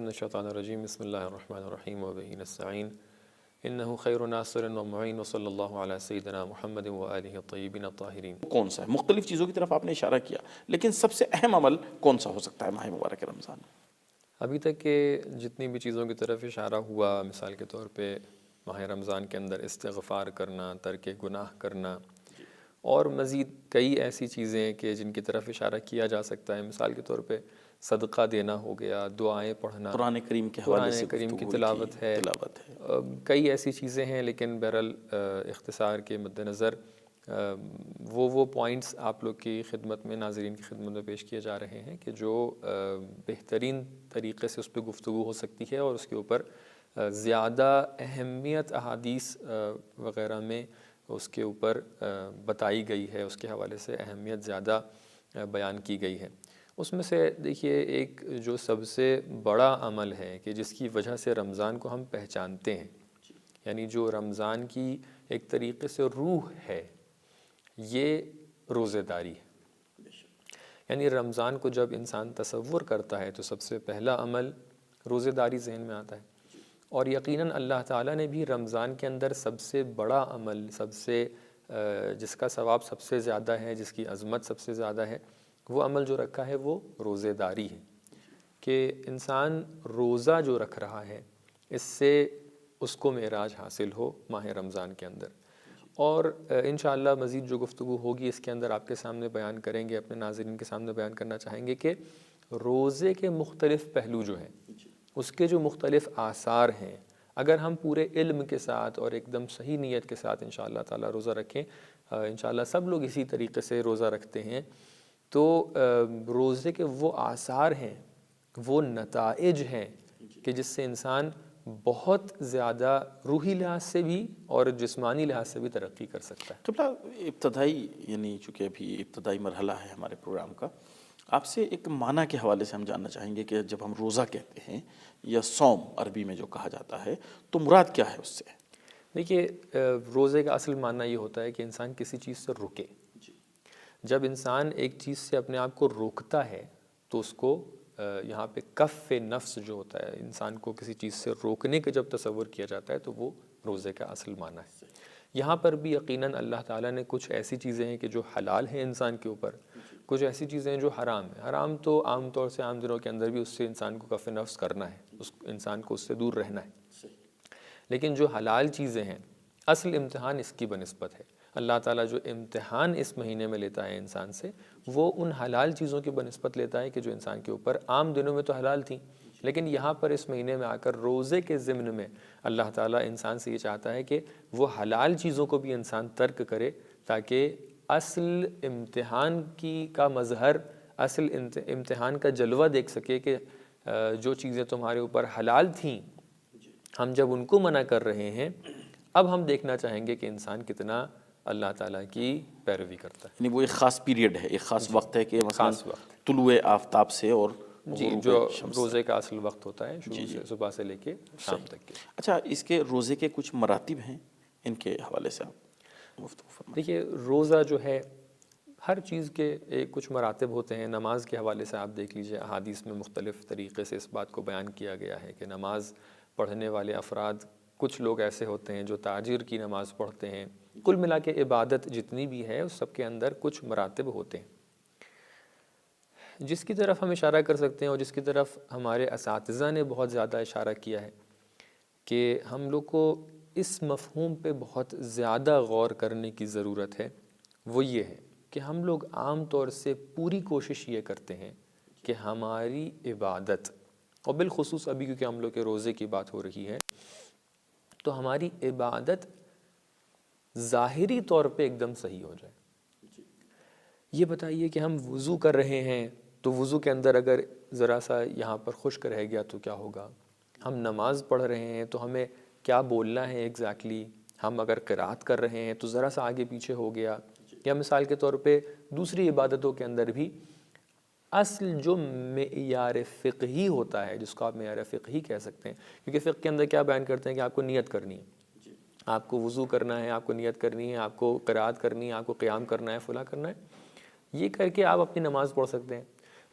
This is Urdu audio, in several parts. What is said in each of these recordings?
من الشیطان الرجیم بسم اللہ الرحمن الرحیم وبہ نستعین انہ خیر ناصر ومعین وصلی اللہ علی سیدنا محمد وآلہ الطیبین الطاہرین۔ کون سا ہے؟ مختلف چیزوں کی طرف آپ نے اشارہ کیا، لیکن سب سے اہم عمل کون سا ہو سکتا ہے ماہ مبارک رمضان میں؟ ابھی تک کے جتنی بھی چیزوں کی طرف اشارہ ہوا، مثال کے طور پہ ماہ رمضان کے اندر استغفار کرنا، ترک گناہ کرنا، اور مزید کئی ایسی چیزیں کہ جن کی طرف اشارہ کیا جا سکتا ہے، مثال کے طور پہ صدقہ دینا ہو گیا، دعائیں پڑھنا، قرآن کریم کے حوالے سے قرآن کریم کی گفتگو تلاوت ہے، کئی ایسی چیزیں ہیں، لیکن بہرحال اختصار کے مد نظر وہ پوائنٹس آپ لوگ کی خدمت میں، ناظرین کی خدمت میں پیش کیے جا رہے ہیں کہ جو بہترین طریقے سے اس پہ گفتگو ہو سکتی ہے اور اس کے اوپر زیادہ اہمیت احادیث وغیرہ میں اس کے اوپر بتائی گئی ہے، اس کے حوالے سے اہمیت زیادہ بیان کی گئی ہے۔ اس میں سے دیکھیے ایک جو سب سے بڑا عمل ہے کہ جس کی وجہ سے رمضان کو ہم پہچانتے ہیں، یعنی جو رمضان کی ایک طریقے سے روح ہے، یہ روزہ داری ہے۔ یعنی رمضان کو جب انسان تصور کرتا ہے تو سب سے پہلا عمل روزہ داری ذہن میں آتا ہے، اور یقیناً اللہ تعالیٰ نے بھی رمضان کے اندر سب سے بڑا عمل، سب سے جس کا ثواب سب سے زیادہ ہے، جس کی عظمت سب سے زیادہ ہے، وہ عمل جو رکھا ہے وہ روزہ داری ہے، کہ انسان روزہ جو رکھ رہا ہے اس سے اس کو معراج حاصل ہو ماہ رمضان کے اندر۔ اور انشاءاللہ مزید جو گفتگو ہوگی اس کے اندر آپ کے سامنے بیان کریں گے، اپنے ناظرین کے سامنے بیان کرنا چاہیں گے کہ روزے کے مختلف پہلو جو ہیں، اس کے جو مختلف آثار ہیں، اگر ہم پورے علم کے ساتھ اور ایک دم صحیح نیت کے ساتھ انشاءاللہ تعالی روزہ رکھیں، انشاءاللہ سب لوگ اسی طریقے سے روزہ رکھتے ہیں، تو روزے کے وہ آثار ہیں، وہ نتائج ہیں کہ جس سے انسان بہت زیادہ روحی لحاظ سے بھی اور جسمانی لحاظ سے بھی ترقی کر سکتا ہے۔ قبلہ ابتدائی، یعنی چونکہ ابھی ابتدائی مرحلہ ہے ہمارے پروگرام کا، آپ سے ایک معنی کے حوالے سے ہم جاننا چاہیں گے کہ جب ہم روزہ کہتے ہیں یا صوم عربی میں جو کہا جاتا ہے تو مراد کیا ہے اس سے؟ دیکھیے روزے کا اصل معنی یہ ہوتا ہے کہ انسان کسی چیز سے رکے۔ جب انسان ایک چیز سے اپنے آپ کو روکتا ہے تو اس کو یہاں پہ کف نفس جو ہوتا ہے، انسان کو کسی چیز سے روکنے کا جب تصور کیا جاتا ہے تو وہ روزے کا اصل معنی ہے۔ یہاں پر بھی یقیناً اللہ تعالیٰ نے کچھ ایسی چیزیں ہیں کہ جو حلال ہیں انسان کے اوپر، کچھ ایسی چیزیں ہیں جو حرام ہیں۔ حرام تو عام طور سے عام دنوں کے اندر بھی اس سے انسان کو کف نفس کرنا ہے، اس انسان کو اس سے دور رہنا ہے، لیکن جو حلال چیزیں ہیں اصل امتحان اس کی بنسبت ہے۔ اللہ تعالیٰ جو امتحان اس مہینے میں لیتا ہے انسان سے، وہ ان حلال چیزوں کی بنسبت لیتا ہے کہ جو انسان کے اوپر عام دنوں میں تو حلال تھیں، لیکن یہاں پر اس مہینے میں آ کر روزے کے ضمن میں اللہ تعالیٰ انسان سے یہ چاہتا ہے کہ وہ حلال چیزوں کو بھی انسان ترک کرے، تاکہ اصل امتحان کا مظہر، اصل امتحان کا جلوہ دیکھ سکے کہ جو چیزیں تمہارے اوپر حلال تھیں، ہم جب ان کو منع کر رہے ہیں، اب ہم دیکھنا چاہیں گے کہ انسان کتنا اللہ تعالیٰ کی پیروی کرتا ہے۔ یعنی وہ ایک خاص پیریڈ ہے، ایک خاص وقت ہے کہ مثلا طلوع آفتاب سے اور جو روزے کا اصل وقت ہوتا ہے، شروع سے صبح سے لے کے شام تک کے۔ اچھا، اس کے روزے کے کچھ مراتب ہیں، ان کے حوالے سے آپ گفتگو فرمائیں۔ دیکھیے روزہ جو ہے ہر چیز کے ایک کچھ مراتب ہوتے ہیں۔ نماز کے حوالے سے آپ دیکھ لیجئے، احادیث میں مختلف طریقے سے اس بات کو بیان کیا گیا ہے کہ نماز پڑھنے والے افراد، کچھ لوگ ایسے ہوتے ہیں جو تاجر کی نماز پڑھتے ہیں۔ کل ملا کے عبادت جتنی بھی ہے اس سب کے اندر کچھ مراتب ہوتے ہیں، جس کی طرف ہم اشارہ کر سکتے ہیں اور جس کی طرف ہمارے اساتذہ نے بہت زیادہ اشارہ کیا ہے کہ ہم لوگ کو اس مفہوم پہ بہت زیادہ غور کرنے کی ضرورت ہے۔ وہ یہ ہے کہ ہم لوگ عام طور سے پوری کوشش یہ کرتے ہیں کہ ہماری عبادت، اور بالخصوص ابھی کیونکہ ہم لوگ کے روزے کی بات ہو رہی ہے، تو ہماری عبادت ظاہری طور پہ ایک دم صحیح ہو جائے۔ یہ بتائیے کہ ہم وضو کر رہے ہیں تو وضو کے اندر اگر ذرا سا یہاں پر خشک رہ گیا تو کیا ہوگا؟ ہم نماز پڑھ رہے ہیں تو ہمیں کیا بولنا ہے ایگزیکٹلی؟ ہم اگر قرات کر رہے ہیں تو ذرا سا آگے پیچھے ہو گیا، یا مثال کے طور پہ دوسری عبادتوں کے اندر بھی اصل جو معیار فقہی ہوتا ہے، جس کو آپ معیار فقہی کہہ سکتے ہیں، کیونکہ فقہ کے اندر کیا بیان کرتے ہیں کہ آپ کو نیت کرنی ہے، آپ کو وضو کرنا ہے، آپ کو نیت کرنی ہے، آپ کو قرات کرنی ہے، آپ کو قیام کرنا ہے، فلاں کرنا ہے، یہ کر کے آپ اپنی نماز پڑھ سکتے ہیں۔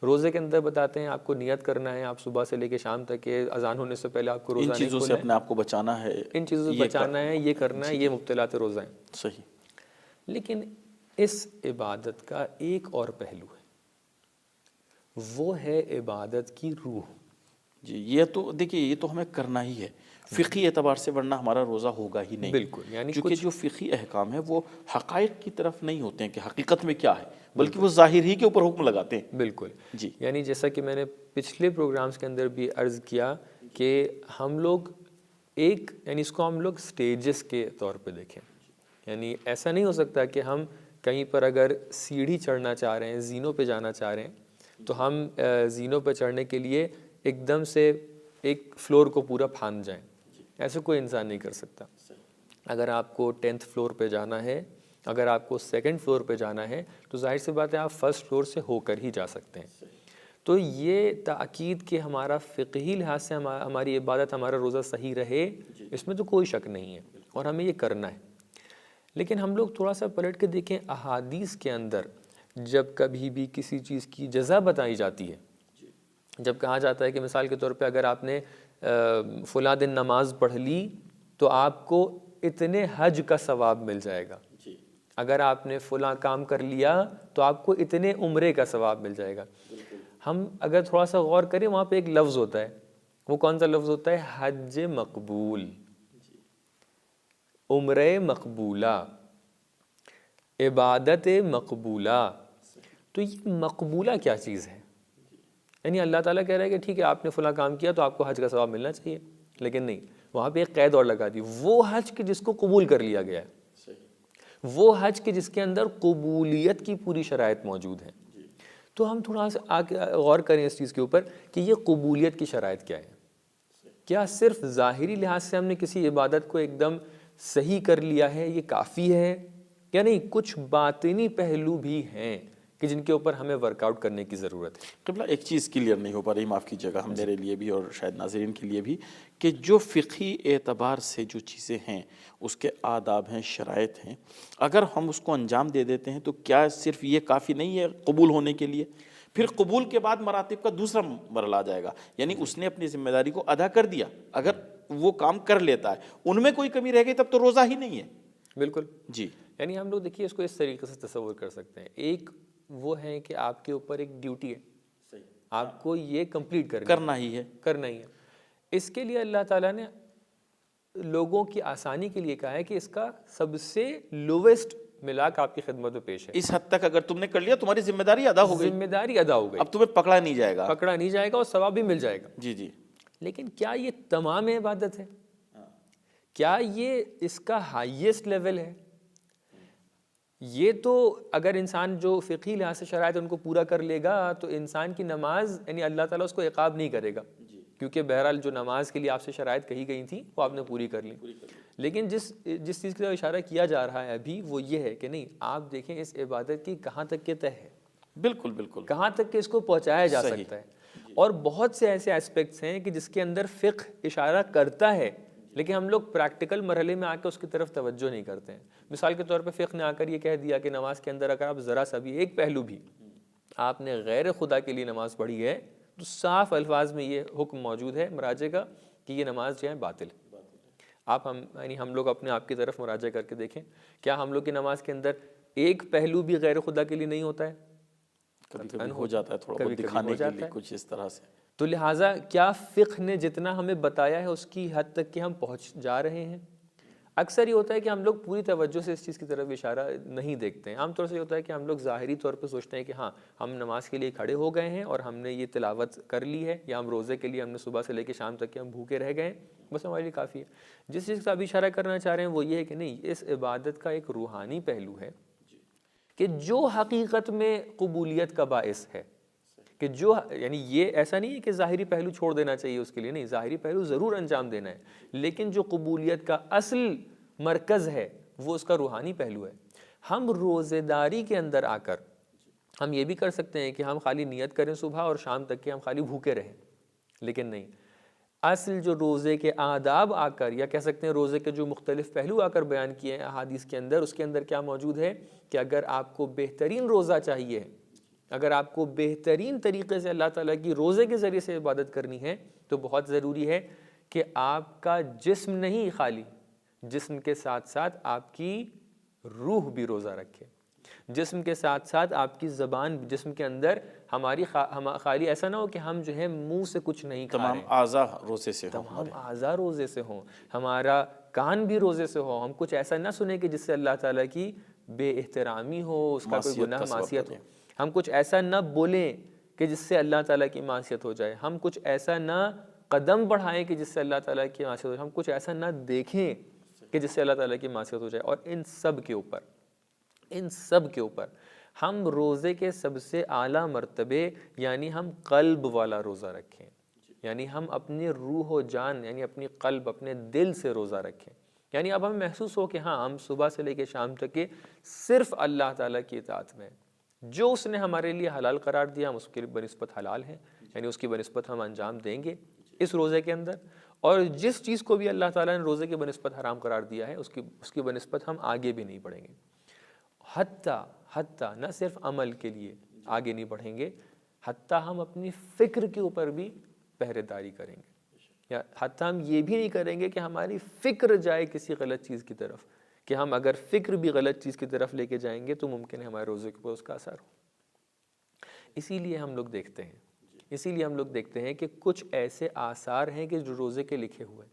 روزے کے اندر بتاتے ہیں آپ کو نیت کرنا ہے، آپ صبح سے لے کے شام تک کہ اذان ہونے سے پہلے آپ کو روزہ ان نہیں چیزوں سے کھولنا اپنے آپ کو بچانا ہے، ان چیزوں سے بچانا ہے، یہ کرنا ہے، یہ مبتلات روزہ ہیں. صحیح. لیکن اس عبادت کا ایک اور پہلو ہے، وہ ہے عبادت کی روح. جی یہ تو دیکھیے یہ تو ہمیں کرنا ہی ہے فقہی اعتبار سے، ورنہ ہمارا روزہ ہوگا ہی نہیں. بالکل، یعنی چونکہ جو فقہی احکام ہیں وہ حقائق کی طرف نہیں ہوتے ہیں کہ حقیقت میں کیا ہے، بلکہ وہ ظاہر ہی کے اوپر حکم لگاتے ہیں. بالکل جی یعنی جیسا کہ میں نے پچھلے پروگرامز کے اندر بھی عرض کیا کہ ہم لوگ یعنی اس کو ہم لوگ سٹیجز کے طور پہ دیکھیں. یعنی ایسا نہیں ہو سکتا کہ ہم کہیں پر اگر سیڑھی چڑھنا چاہ رہے ہیں، زینوں پہ جانا چاہ رہے ہیں، تو ہم زینوں پہ چڑھنے کے لیے ایک دم سے ایک فلور کو پورا پھاند جائیں. ایسے کوئی انسان نہیں کر سکتا. اگر آپ کو 10th فلور پہ جانا ہے، اگر آپ کو 2nd فلور پہ جانا ہے، تو ظاہر سی بات ہے آپ 1st فلور سے ہو کر ہی جا سکتے ہیں. تو یہ تاکید کہ ہمارا فقہی لحاظ سے ہماری عبادت، ہمارا روزہ صحیح رہے، اس میں تو کوئی شک نہیں ہے اور ہمیں یہ کرنا ہے. لیکن ہم لوگ تھوڑا سا پلٹ کے دیکھیں احادیث کے اندر، جب کبھی بھی کسی چیز کی جزا بتائی جاتی ہے، جب کہا جاتا ہے کہ مثال کے طور پہ اگر آپ نے فلاں دن نماز پڑھ لی تو آپ کو اتنے حج کا ثواب مل جائے گا، اگر آپ نے فلاں کام کر لیا تو آپ کو اتنے عمرے کا ثواب مل جائے گا. ہم اگر تھوڑا سا غور کریں وہاں پہ ایک لفظ ہوتا ہے، وہ کون سا لفظ ہوتا ہے؟ حج مقبول، عمرے مقبولہ، عبادت مقبولہ. تو یہ مقبولہ کیا چیز ہے؟ یعنی اللہ تعالیٰ کہہ رہا ہے کہ ٹھیک ہے آپ نے فلاں کام کیا تو آپ کو حج کا ثواب ملنا چاہیے، لیکن نہیں، وہاں پہ ایک قید اور لگا دی، وہ حج کہ جس کو قبول کر لیا گیا ہے، وہ حج کہ جس کے اندر قبولیت کی پوری شرائط موجود ہیں. تو ہم تھوڑا سا غور کریں اس چیز کے اوپر کہ یہ قبولیت کی شرائط کیا ہے. کیا صرف ظاہری لحاظ سے ہم نے کسی عبادت کو ایک دم صحیح کر لیا ہے یہ کافی ہے، یا نہیں کچھ باطنی پہلو بھی ہیں کہ جن کے اوپر ہمیں ورک آؤٹ کرنے کی ضرورت ہے؟ قبلہ ایک چیز کلیئر نہیں ہو پا رہی، معاف کیجیے گا، ہم میرے لیے بھی اور شاید ناظرین کے لیے بھی، کہ جو فقہی اعتبار سے جو چیزیں ہیں اس کے آداب ہیں، شرائط ہیں، اگر ہم اس کو انجام دے دیتے ہیں تو کیا صرف یہ کافی نہیں ہے قبول ہونے کے لیے؟ پھر قبول کے بعد مراتب کا دوسرا مرحلہ آ جائے گا، یعنی اس نے اپنی ذمہ داری کو ادا کر دیا. اگر وہ کام کر لیتا ہے، ان میں کوئی کمی رہ گئی تب تو روزہ ہی نہیں ہے. بالکل. جی یعنی ہم لوگ دیکھیے اس کو اس طریقے سے تصور کر سکتے ہیں، ایک وہ ہے کہ آپ کے اوپر ایک ڈیوٹی ہے، آپ کو یہ کمپلیٹ کرنا ہی ہے. اس کے لیے اللہ تعالیٰ نے لوگوں کی آسانی کے لیے کہا ہے کہ اس کا سب سے لویسٹ ملاک آپ کی خدمت میں پیش ہے. اس حد تک اگر تم نے کر لیا تمہاری ذمہ داری ادا ہو گئی، ذمہ داری ادا ہو گئی، اب تمہیں پکڑا نہیں جائے گا اور ثواب بھی مل جائے گا. جی جی. لیکن کیا یہ تمام عبادت ہے؟ کیا یہ اس کا ہائیسٹ لیول ہے؟ یہ تو اگر انسان جو فقہی لحاظ سے شرائط ان کو پورا کر لے گا تو انسان کی نماز، یعنی اللہ تعالیٰ اس کو عقاب نہیں کرے گا، کیونکہ بہرحال جو نماز کے لیے آپ سے شرائط کہی گئی تھیں وہ آپ نے پوری کر لی. لیکن جس چیز کی طرف اشارہ کیا جا رہا ہے ابھی وہ یہ ہے کہ نہیں، آپ دیکھیں اس عبادت کی کہاں تک کے تہ ہے، بالکل بالکل، کہاں تک کہ اس کو پہنچایا جا سکتا ہے. اور بہت سے ایسے ایسپیکٹس ہیں کہ جس کے اندر فقہ اشارہ کرتا ہے لیکن ہم لوگ پریکٹیکل مرحلے میں آ کے اس کی طرف توجہ نہیں کرتے ہیں. مثال کے طور پہ فقہ نے آ کر یہ کہہ دیا کہ نماز کے اندر اگر آپ ذرا سا بھی ایک پہلو بھی آپ نے غیر خدا کے لیے نماز پڑھی ہے تو صاف الفاظ میں یہ حکم موجود ہے مراجع کا کہ یہ نماز جو ہے باطل ہے. یعنی ہم لوگ اپنے آپ کی طرف مراجع کر کے دیکھیں، کیا ہم لوگ کی نماز کے اندر ایک پہلو بھی غیر خدا کے لیے نہیں ہوتا ہے؟ کبھی کبھی ہو جاتا ہے، تھوڑا بہت دکھانے کے لیے کچھ اس طرح سے. تو لہٰذا کیا فقہ نے جتنا ہمیں بتایا ہے اس کی حد تک کہ ہم پہنچ جا رہے ہیں؟ اکثر یہ ہوتا ہے کہ ہم لوگ پوری توجہ سے اس چیز کی طرف اشارہ نہیں دیکھتے ہیں. عام طور سے یہ ہوتا ہے کہ ہم لوگ ظاہری طور پہ سوچتے ہیں کہ ہاں ہم نماز کے لیے کھڑے ہو گئے ہیں اور ہم نے یہ تلاوت کر لی ہے، یا ہم روزے کے لیے ہم نے صبح سے لے کے شام تک کے ہم بھوکے رہ گئے ہیں، بس ہمارے لیے کافی ہے. جس چیز کا ابھی اشارہ کرنا چاہ رہے ہیں وہ یہ ہے کہ نہیں، اس عبادت کا ایک روحانی پہلو ہے کہ جو حقیقت میں قبولیت کا باعث ہے، کہ جو یعنی یہ ایسا نہیں ہے کہ ظاہری پہلو چھوڑ دینا چاہیے اس کے لیے، نہیں، ظاہری پہلو ضرور انجام دینا ہے، لیکن جو قبولیت کا اصل مرکز ہے وہ اس کا روحانی پہلو ہے. ہم روزے داری کے اندر آ کر ہم یہ بھی کر سکتے ہیں کہ ہم خالی نیت کریں صبح اور شام تک کے ہم خالی بھوکے رہیں، لیکن نہیں، اصل جو روزے کے آداب آ کر، یا کہہ سکتے ہیں روزے کے جو مختلف پہلو آ کر بیان کیے ہیں احادیث کے اندر، اس کے اندر کیا موجود ہے کہ اگر آپ کو بہترین روزہ چاہیے اگر آپ کو بہترین طریقے سے اللہ تعالیٰ کی روزے کے ذریعے سے عبادت کرنی ہے تو بہت ضروری ہے کہ آپ کا جسم نہیں خالی، جسم کے ساتھ ساتھ آپ کی روح بھی روزہ رکھے، جسم کے ساتھ ساتھ آپ کی زبان، جسم کے اندر ہماری خالی ایسا نہ ہو کہ ہم جو ہے منہ سے کچھ نہیں کھا رہے ہیں، تمام اعضاء روزے سے ہوں، تمام اعضاء روزے سے ہوں، ہمارا کان بھی روزے سے ہو، ہم کچھ ایسا نہ سنیں کہ جس سے اللہ تعالیٰ کی بے احترامی ہو، اس کا کوئی گناہ معصیت ہو، ہم کچھ ایسا نہ بولیں کہ جس سے اللہ تعالیٰ کی معصیت ہو جائے، ہم کچھ ایسا نہ قدم بڑھائیں کہ جس سے اللہ تعالیٰ کی معصیت ہو جائے، ہم کچھ ایسا نہ دیکھیں کہ جس سے اللہ تعالیٰ کی معصیت ہو جائے، اور ان سب کے اوپر ہم روزے کے سب سے اعلیٰ مرتبے یعنی ہم قلب والا روزہ رکھیں، یعنی ہم اپنی روح و جان یعنی اپنی قلب، اپنے دل سے روزہ رکھیں، یعنی اب ہمیں محسوس ہو کہ ہاں ہم صبح سے لے کے شام تک کے صرف اللہ تعالیٰ کی اطاعت میں، جو اس نے ہمارے لیے حلال قرار دیا ہم اس کے بنسبت حلال ہیں، یعنی اس کی بنسبت ہم انجام دیں گے اس روزے کے اندر، اور جس چیز کو بھی اللہ تعالیٰ نے روزے کے بنسبت حرام قرار دیا ہے اس کی بنسبت ہم آگے بھی نہیں بڑھیں گے، حتیٰ نہ صرف عمل کے لیے آگے نہیں بڑھیں گے، حتیٰ ہم اپنی فکر کے اوپر بھی پہرے داری کریں گے، یا حتیٰ ہم یہ بھی نہیں کریں گے کہ ہماری فکر جائے کسی غلط چیز کی طرف، کہ ہم اگر فکر بھی غلط چیز کی طرف لے کے جائیں گے تو ممکن ہے ہمارے روزے کے اوپر اس کا اثر ہو۔ اسی لیے ہم لوگ دیکھتے ہیں کہ کچھ ایسے آثار ہیں کہ جو روزے کے لکھے ہوئے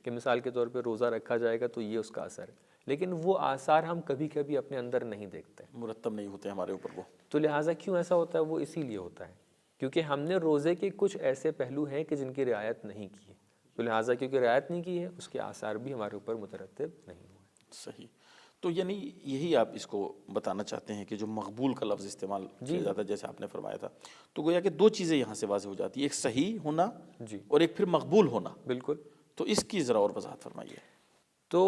کہ مثال کے طور پہ روزہ رکھا جائے گا تو یہ اس کا اثر ہے، لیکن وہ آثار ہم کبھی کبھی اپنے اندر نہیں دیکھتے، مرتب نہیں ہوتے ہمارے اوپر وہ، تو لہٰذا کیوں ایسا ہوتا ہے؟ وہ اسی لیے ہوتا ہے کیونکہ ہم نے روزے کے کچھ ایسے پہلو ہیں کہ جن کی رعایت نہیں کی ہے، تو لہٰذا کیونکہ رعایت نہیں کی ہے اس کے آثار بھی ہمارے اوپر مترتب نہیں ہوئے۔ صحیح، تو یعنی یہی آپ اس کو بتانا چاہتے ہیں کہ جو مقبول کا لفظ استعمال کیا جاتا ہے جیسے آپ نے فرمایا تھا، تو گویا کہ دو چیزیں یہاں سے واضح ہو جاتی ہے، ایک صحیح ہونا اور ایک پھر مقبول ہونا، بالکل، تو اس کی ذرا اور وضاحت فرمائیے۔ تو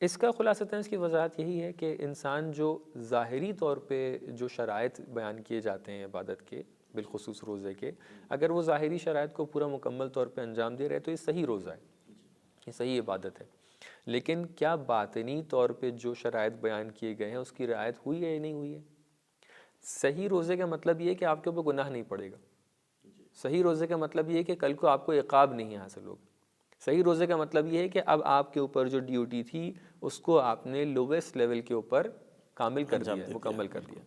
اس کا خلاصتاً اس کی وضاحت یہی ہے کہ انسان جو ظاہری طور پہ جو شرائط بیان کیے جاتے ہیں عبادت کے، بالخصوص روزے کے، اگر وہ ظاہری شرائط کو پورا مکمل طور پہ انجام دے رہے تو یہ صحیح روزہ ہے، یہ صحیح عبادت ہے، لیکن کیا باطنی طور پہ جو شرائط بیان کیے گئے ہیں اس کی رعایت ہوئی ہے یا نہیں ہوئی ہے؟ صحیح روزے کا مطلب یہ ہے کہ آپ کے اوپر گناہ نہیں پڑے گا، صحیح روزے کا مطلب یہ ہے کہ کل کو آپ کو عقاب نہیں حاصل ہوگا، صحیح روزے کا مطلب یہ ہے کہ اب آپ کے اوپر جو ڈیوٹی تھی اس کو آپ نے لویسٹ لیول کے اوپر کامل کر دیا، مکمل کر دیا،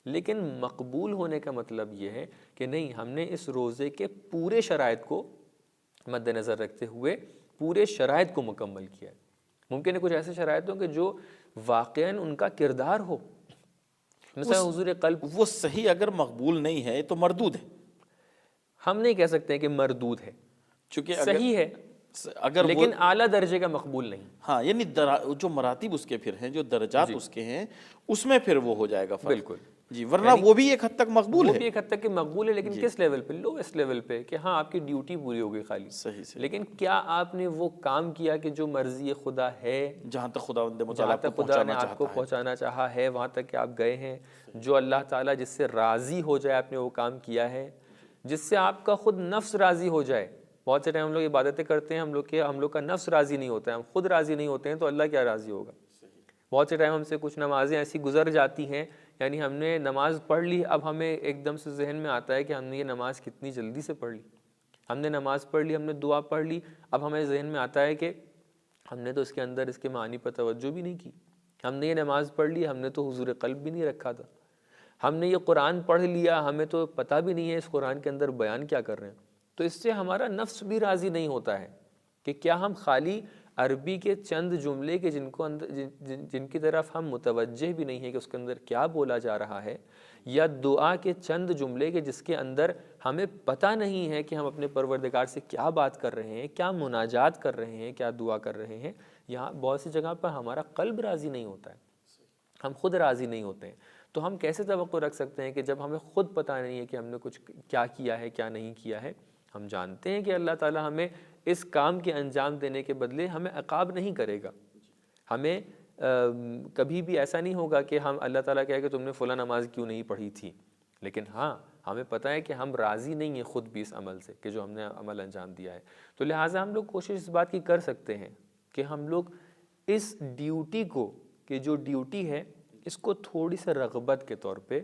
لیکن مقبول ہونے کا مطلب یہ ہے کہ نہیں، ہم نے اس روزے کے پورے شرائط کو مد نظر رکھتے ہوئے پورے شرائط کو مکمل کیا ہے۔ ممکن ہے کچھ ایسے شرائط ہوں کہ جو واقعاً ان کا کردار ہو، مثلا حضور قلب، وہ صحیح اگر مقبول نہیں ہے تو مردود ہے، ہم نہیں کہہ سکتے کہ مردود ہے، چونکہ صحیح ہے اگر لیکن اعلیٰ درجے کا مقبول نہیں، ہاں، یعنی جو مراتب اس کے پھر ہیں، جو درجات اس کے ہیں، اس میں پھر وہ ہو جائے گا فرق، بالکل جی، ورنہ وہ بھی ایک حد تک مقبول وہ ہے، بھی ایک حد تک کہ مقبول ہے، لیکن کس لیول پہ؟ لویسٹ لیول پہ، کہ ہاں آپ کی ڈیوٹی پوری ہو گئی خالی، صحیح، لیکن کیا آپ نے وہ کام کیا کہ جو مرضی خدا ہے، جہاں تک خداوند جہاں متعالی تک خدا نے آپ کو پہنچانا چاہا ہے وہاں تک کہ آپ گئے ہیں، جو اللہ تعالیٰ جس سے راضی ہو جائے آپ نے وہ کام کیا ہے، جس سے آپ کا خود نفس راضی ہو جائے۔ بہت سے ٹائم ہم لوگ عبادتیں کرتے ہیں، ہم لوگ کا نفس راضی نہیں ہوتا ہے، ہم خود راضی نہیں ہوتے ہیں تو اللہ کیا راضی ہوگا؟ بہت سے ٹائم ہم سے کچھ نمازیں ایسی گزر جاتی ہیں، یعنی ہم نے نماز پڑھ لی، اب ہمیں ایک دم سے ذہن میں آتا ہے کہ ہم نے یہ نماز کتنی جلدی سے پڑھ لی، ہم نے نماز پڑھ لی، ہم نے دعا پڑھ لی، اب ہمیں ذہن میں آتا ہے کہ ہم نے تو اس کے اندر اس کے معانی پر توجہ بھی نہیں کی، ہم نے یہ نماز پڑھ لی، ہم نے تو حضور قلب بھی نہیں رکھا تھا، ہم نے یہ قرآن پڑھ لیا، ہمیں تو پتہ بھی نہیں ہے اس قرآن کے اندر بیان کیا کر رہے ہیں، تو اس سے ہمارا نفس بھی راضی نہیں ہوتا ہے کہ کیا ہم خالی عربی کے چند جملے کے جن کی طرف ہم متوجہ بھی نہیں ہیں کہ اس کے اندر کیا بولا جا رہا ہے، یا دعا کے چند جملے کے جس کے اندر ہمیں پتہ نہیں ہے کہ ہم اپنے پروردگار سے کیا بات کر رہے ہیں، کیا مناجات کر رہے ہیں، کیا دعا کر رہے ہیں، یہاں بہت سی جگہ پر ہمارا قلب راضی نہیں ہوتا ہے، ہم خود راضی نہیں ہوتے ہیں، تو ہم کیسے توقع رکھ سکتے ہیں کہ جب ہمیں خود پتہ نہیں ہے کہ ہم نے کچھ کیا کیا ہے کیا نہیں کیا ہے؟ ہم جانتے ہیں کہ اللہ تعالیٰ ہمیں اس کام کے انجام دینے کے بدلے ہمیں عقاب نہیں کرے گا، ہمیں کبھی بھی ایسا نہیں ہوگا کہ ہم اللہ تعالیٰ کہے کہ تم نے فلاں نماز کیوں نہیں پڑھی تھی، لیکن ہاں ہمیں پتہ ہے کہ ہم راضی نہیں ہیں خود بھی اس عمل سے کہ جو ہم نے عمل انجام دیا ہے، تو لہٰذا ہم لوگ کوشش اس بات کی کر سکتے ہیں کہ ہم لوگ اس ڈیوٹی کو، کہ جو ڈیوٹی ہے اس کو تھوڑی سی رغبت کے طور پہ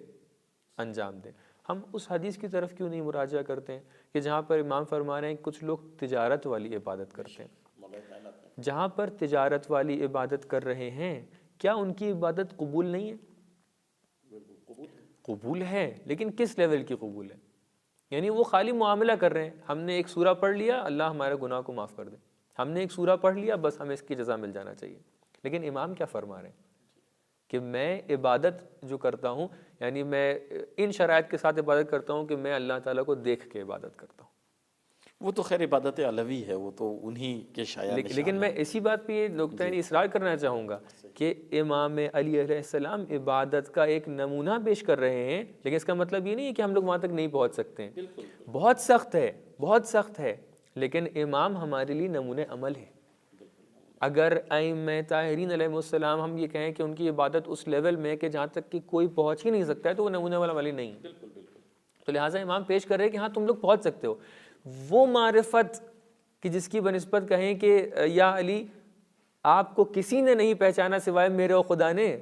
انجام دیں. ہم اس حدیث کی طرف کیوں نہیں مراجعہ کرتے ہیں کہ جہاں پر امام فرما رہے ہیں کچھ لوگ تجارت والی عبادت کرتے ہیں. جہاں پر تجارت والی عبادت کر رہے ہیں کیا ان کی عبادت قبول نہیں ہے؟ قبول ہے، لیکن کس لیول کی قبول ہے؟ یعنی وہ خالی معاملہ کر رہے ہیں، ہم نے ایک سورہ پڑھ لیا اللہ ہمارے گناہ کو معاف کر دے، ہم نے ایک سورہ پڑھ لیا بس ہمیں اس کی جزا مل جانا چاہیے. لیکن امام کیا فرما رہے ہیں کہ میں عبادت جو کرتا ہوں یعنی میں ان شرائط کے ساتھ عبادت کرتا ہوں کہ میں اللہ تعالیٰ کو دیکھ کے عبادت کرتا ہوں. وہ تو خیر عبادت علوی ہے، وہ تو انہی کے شایع نشان لیکن میں اسی بات پہ یہ نقطہ اصرار کرنا چاہوں گا کہ امام علی علیہ السلام عبادت کا ایک نمونہ پیش کر رہے ہیں، لیکن اس کا مطلب یہ نہیں ہے کہ ہم لوگ وہاں تک نہیں پہنچ سکتے ہیں. بہت سخت ہے، بہت سخت ہے، لیکن امام ہمارے لیے نمونہ عمل ہے. اگر ائمہ طاہرین علیہ السلام ہم یہ کہیں کہ ان کی عبادت اس لیول میں ہے کہ جہاں تک کہ کوئی پہنچ ہی نہیں سکتا ہے تو وہ نمونہ والا عمل ہی نہیں. تو لہٰذا امام پیش کر رہے ہیں کہ ہاں تم لوگ پہنچ سکتے ہو. وہ معرفت کہ جس کی بنسبت کہیں کہ یا علی آپ کو کسی نے نہیں پہچانا سوائے میرے اور خدا نے،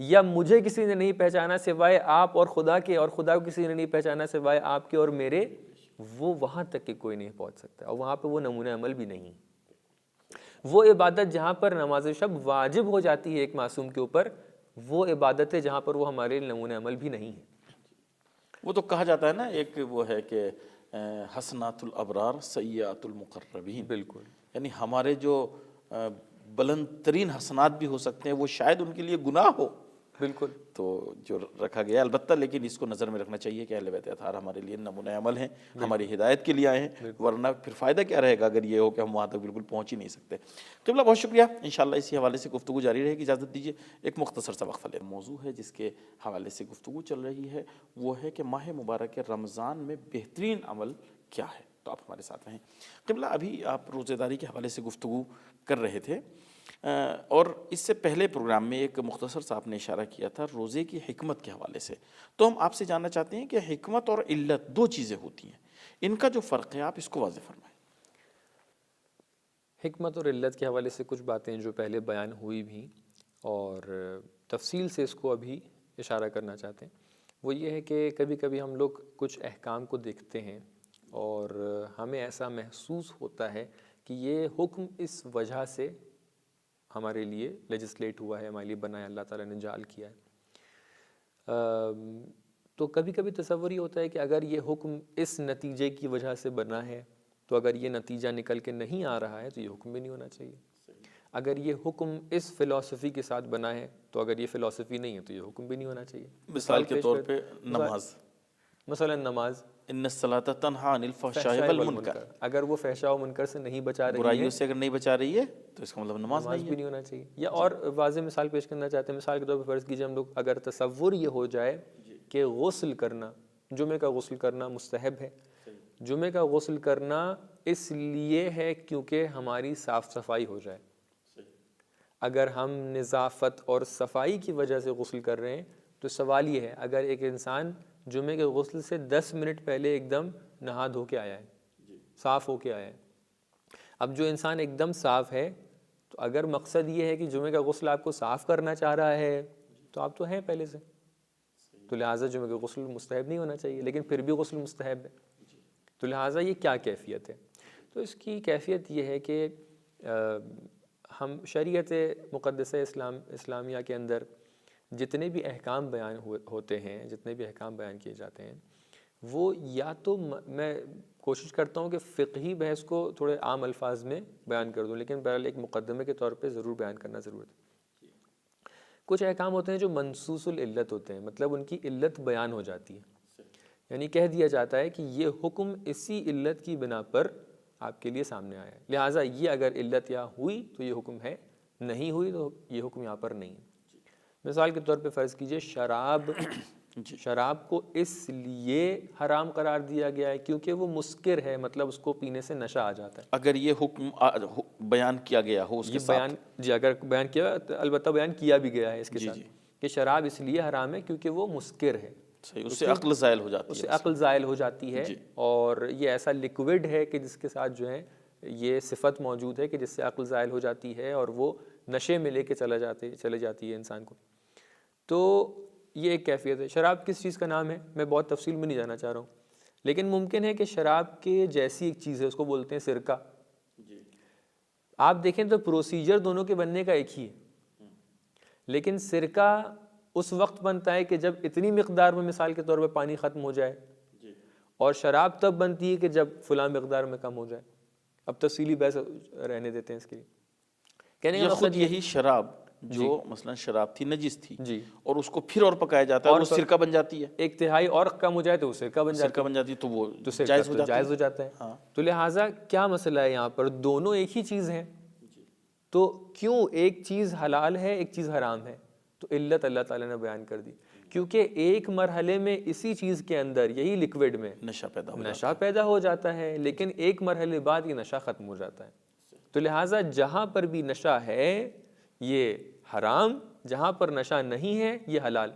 یا مجھے کسی نے نہیں پہچانا سوائے آپ اور خدا کے، اور خدا کو کسی نے نہیں پہچانا سوائے آپ کے اور میرے، وہ وہاں تک کہ کوئی نہیں پہنچ سکتا، اور وہاں پہ وہ نمونہ عمل بھی نہیں. وہ عبادت جہاں پر نماز شب واجب ہو جاتی ہے ایک معصوم کے اوپر، وہ عبادت ہے جہاں پر وہ ہمارے نمونہ عمل بھی نہیں ہے. وہ تو کہا جاتا ہے نا، ایک وہ ہے کہ حسنات الابرار سیئات المقربین. بالکل. یعنی ہمارے جو بلند ترین حسنات بھی ہو سکتے ہیں وہ شاید ان کے لیے گناہ ہو. بالکل. تو جو رکھا گیا البتہ، لیکن اس کو نظر میں رکھنا چاہیے کہ اہل بیت اطہار ہمارے لیے نمونہ عمل ہیں، ہماری ہدایت کے لیے آئے ہیں، ورنہ پھر فائدہ کیا رہے گا اگر یہ ہو کہ ہم وہاں تک بالکل پہنچ ہی نہیں سکتے. قبلہ بہت شکریہ، انشاءاللہ اسی حوالے سے گفتگو جاری رہے گی. اجازت دیجیے ایک مختصر سا وقفہ لیں. موضوع ہے جس کے حوالے سے گفتگو چل رہی ہے وہ ہے کہ ماہ مبارک رمضان میں بہترین عمل کیا ہے. تو آپ ہمارے ساتھ رہیں. قبلہ ابھی آپ روزہ داری کے حوالے سے گفتگو کر رہے تھے، اور اس سے پہلے پروگرام میں ایک مختصر سا آپ نے اشارہ کیا تھا روزے کی حکمت کے حوالے سے. تو ہم آپ سے جاننا چاہتے ہیں کہ حکمت اور علت دو چیزیں ہوتی ہیں، ان کا جو فرق ہے آپ اس کو واضح فرمائیں. حکمت اور علت کے حوالے سے کچھ باتیں جو پہلے بیان ہوئی بھی اور تفصیل سے اس کو ابھی اشارہ کرنا چاہتے ہیں، وہ یہ ہے کہ کبھی کبھی ہم لوگ کچھ احکام کو دیکھتے ہیں اور ہمیں ایسا محسوس ہوتا ہے کہ یہ حکم اس وجہ سے ہمارے لیے لیجسلیٹ ہوا ہے، ہمارے لیے بنایا، اللہ تعالیٰ نے جعل کیا ہے. تو کبھی کبھی تصور یہ ہوتا ہے کہ اگر یہ حکم اس نتیجے کی وجہ سے بنا ہے تو اگر یہ نتیجہ نکل کے نہیں آ رہا ہے تو یہ حکم بھی نہیں ہونا چاہیے. اگر یہ حکم اس فلسفی کے ساتھ بنا ہے تو اگر یہ فلسفی نہیں ہے تو یہ حکم بھی نہیں ہونا چاہیے. مثال کے طور پہ نماز، مثلا نماز، ان الصلاۃ تنہی عن الفحشاء والمنکر، اگر وہ فحشاء و منکر سے نہیں بچا رہی ہے، برائیوں سے اگر نہیں بچا رہی ہے تو اس کا مطلب نماز نہیں بھی نہیں ہونا چاہیے. یا اور واضح مثال پیش کرنا چاہتے ہیں، مثال کے طور پہ فرض کیجئے ہم لوگ اگر تصور یہ ہو جائے کہ غسل کرنا، جمعے کا غسل کرنا مستحب ہے. جمعے کا غسل کرنا اس لیے ہے کیونکہ ہماری صاف صفائی ہو جائے. اگر ہم نظافت اور صفائی کی وجہ سے غسل کر رہے ہیں تو سوال یہ ہے اگر ایک انسان جمعے کے غسل سے 10 منٹ پہلے ایک دم نہا دھو کے آیا ہے، صاف ہو کے آیا ہے، اب جو انسان ایک دم صاف ہے تو اگر مقصد یہ ہے کہ جمعے کا غسل آپ کو صاف کرنا چاہ رہا ہے تو آپ تو ہیں پہلے سے، تو لہٰذا جمعے کا غسل مستحب نہیں ہونا چاہیے، لیکن پھر بھی غسل مستحب ہے. تو لہٰذا یہ کیا کیفیت ہے؟ تو اس کی کیفیت یہ ہے کہ ہم شریعت مقدسہ اسلامیہ کے اندر جتنے بھی احکام بیان ہوتے ہیں، جتنے بھی احکام بیان کیے جاتے ہیں، وہ یا تو میں کوشش کرتا ہوں کہ فقہی بحث کو تھوڑے عام الفاظ میں بیان کر دوں، لیکن بہرحال ایک مقدمے کے طور پہ ضرور بیان کرنا ضرورت ہے. کچھ احکام ہوتے ہیں جو منصوص العلت ہوتے ہیں، مطلب ان کی علت بیان ہو جاتی ہے، یعنی کہہ دیا جاتا ہے کہ یہ حکم اسی علت کی بنا پر آپ کے لیے سامنے آیا ہے، لہٰذا یہ اگر علت یہاں ہوئی تو یہ حکم ہے، نہیں ہوئی تو یہ حکم یہاں پر نہیں ہے. مثال کے طور پہ فرض کیجئے شراب کو اس لیے حرام قرار دیا گیا ہے کیونکہ وہ مسکر ہے، مطلب اس کو پینے سے نشہ آ جاتا ہے. اگر یہ حکم بیان کیا گیا ہو اس کے ساتھ، اگر بیان کیا، البتہ بیان کیا بھی گیا ہے اس کے ساتھ کہ شراب اس لیے حرام ہے کیونکہ وہ مسکر ہے، اس سے عقل زائل ہو جاتی ہے، اس سے عقل زائل ہو جاتی ہے، اور یہ ایسا لیکوڈ ہے کہ جس کے ساتھ جو ہے یہ صفت موجود ہے کہ جس سے عقل زائل ہو جاتی ہے اور وہ نشے میں لے کے چلے جاتی ہے انسان کو. تو یہ ایک کیفیت ہے۔ شراب کس چیز کا نام ہے میں بہت تفصیل میں نہیں جانا چاہ رہا ہوں، لیکن ممکن ہے کہ شراب کے جیسی ایک چیز ہے، اس کو بولتے ہیں سرکہ۔ آپ دیکھیں تو پروسیجر دونوں کے بننے کا ایک ہی ہے، لیکن سرکہ اس وقت بنتا ہے کہ جب اتنی مقدار میں مثال کے طور پہ پانی ختم ہو جائے، اور شراب تب بنتی ہے کہ جب فلاں مقدار میں کم ہو جائے۔ اب تفصیلی بحث رہنے دیتے ہیں اس کے لیے۔ کہنے کا یہ مقصد خود یہی شراب جو مثلا شراب تھی نجس تھی جی، اور اس کو پھر اور پکایا جاتا ہے، وہ سرکہ بن جاتی ہے، ایک تہائی اور کم ہو جائے تو وہ سرکہ بن جاتی ہے، سرکہ بن جاتی ہے، تو وہ تو سرکہ جائز ہو تو جاتا جائز ہو ہے۔ جاتا ہے۔ تو لہٰذا کیا مسئلہ ہے یہاں پر؟ دونوں ایک ہی چیز ہیں، تو کیوں ایک چیز حلال ہے ایک چیز حرام ہے؟ تو علت اللہ تعالیٰ نے بیان کر دی، کیونکہ ایک مرحلے میں اسی چیز کے اندر یہی لکوڈ میں نشہ پیدا ہو جاتا ہے، لیکن ایک مرحلے بعد یہ نشہ ختم ہو جاتا ہے۔ تو لہٰذا جہاں پر بھی نشہ ہے یہ حرام، جہاں پر نشہ نہیں ہے یہ حلال۔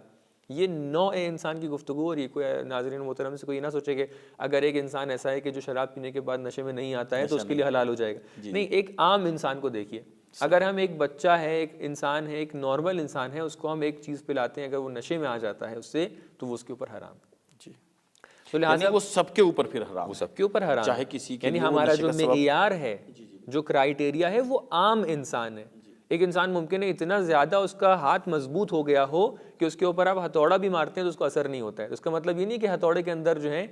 یہ نوع انسان کی گفتگو، اور یہ کوئی ناظرین محترم سے کوئی نہ سوچے کہ اگر ایک انسان ایسا ہے کہ جو شراب پینے کے بعد نشے میں نہیں آتا ہے تو اس کے لیے حلال ہو جائے گا، نہیں، ایک عام انسان کو دیکھیے، اگر ہم ایک بچہ ہے، ایک انسان ہے، ایک نارمل انسان ہے، اس کو ہم ایک چیز پلاتے ہیں، اگر وہ نشے میں آ جاتا ہے اس سے، تو وہ اس کے اوپر حرام ہے۔ تو لہٰذا وہ سب کے اوپر پھر حرام، وہ سب کے اوپر حرام، چاہے کسی کے، یعنی ہمارا جو معیار ہے، جو کرائیٹیریا ہے، وہ عام انسان ہے۔ ایک انسان ممکن ہے اتنا زیادہ اس کا ہاتھ مضبوط ہو گیا ہو کہ اس کے اوپر آپ ہتھوڑا بھی مارتے ہیں تو اس کو اثر نہیں ہوتا ہے۔ اس کا مطلب یہ نہیں کہ ہتھوڑے کے اندر جو ہے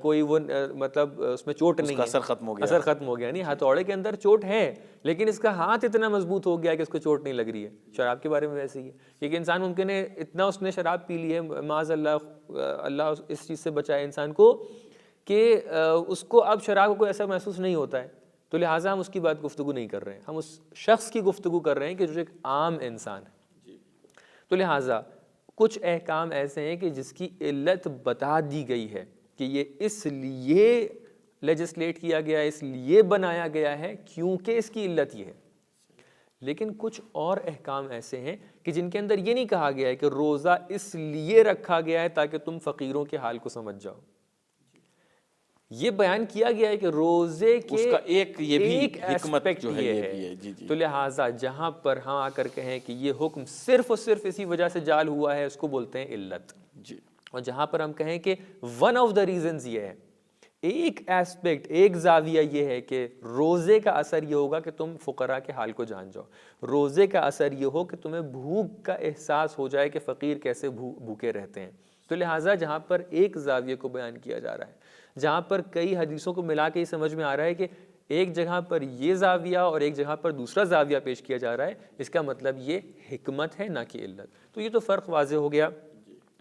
کوئی وہ مطلب اس میں چوٹ نہیں ہے، اثر ختم ہو گیا، اثر ختم ہو گیا، نہیں، ہتھوڑے کے اندر چوٹ ہے لیکن اس کا ہاتھ اتنا مضبوط ہو گیا کہ اس کو چوٹ نہیں لگ رہی ہے۔ شراب کے بارے میں ویسے ہی ہے، ایک انسان ممکن ہے اتنا اس نے شراب پی لی ہے، معاذ اللہ، اللہ اس چیز سے بچائے انسان کو، کہ اس کو اب شراب کو کوئی ایسا محسوس نہیں ہوتا ہے، تو لہٰذا ہم اس کی بات گفتگو نہیں کر رہے ہیں، ہم اس شخص کی گفتگو کر رہے ہیں کہ جو ایک عام انسان ہے۔ تو لہٰذا کچھ احکام ایسے ہیں کہ جس کی علت بتا دی گئی ہے کہ یہ اس لیے لیجسلیٹ کیا گیا ہے، اس لیے بنایا گیا ہے کیونکہ اس کی علت یہ ہے، لیکن کچھ اور احکام ایسے ہیں کہ جن کے اندر یہ نہیں کہا گیا ہے کہ روزہ اس لیے رکھا گیا ہے تاکہ تم فقیروں کے حال کو سمجھ جاؤ، یہ بیان کیا گیا ہے کہ روزے کے اس کا ایک یہ بھی ایک حکمت ایسپیکٹ جو ہے یہ یہ ہے۔ بھی ہے، جی جی۔ تو لہٰذا جہاں پر ہم آ کر کہیں کہ یہ حکم صرف اور صرف اسی وجہ سے جال ہوا ہے، اس کو بولتے ہیں علت۔ جی، اور جہاں پر ہم کہیں کہ ون آف دا ریزنز یہ ہے، ایک ایسپیکٹ، ایک زاویہ یہ ہے کہ روزے کا اثر یہ ہوگا کہ تم فقراء کے حال کو جان جاؤ، روزے کا اثر یہ ہو کہ تمہیں بھوک کا احساس ہو جائے کہ فقیر کیسے بھوکے رہتے ہیں۔ تو لہٰذا جہاں پر ایک زاویے کو بیان کیا جا رہا ہے، جہاں پر کئی حدیثوں کو ملا کے یہ سمجھ میں آ رہا ہے کہ ایک جگہ پر یہ زاویہ اور ایک جگہ پر دوسرا زاویہ پیش کیا جا رہا ہے، اس کا مطلب یہ حکمت ہے نہ کہ علت۔ تو یہ تو فرق واضح ہو گیا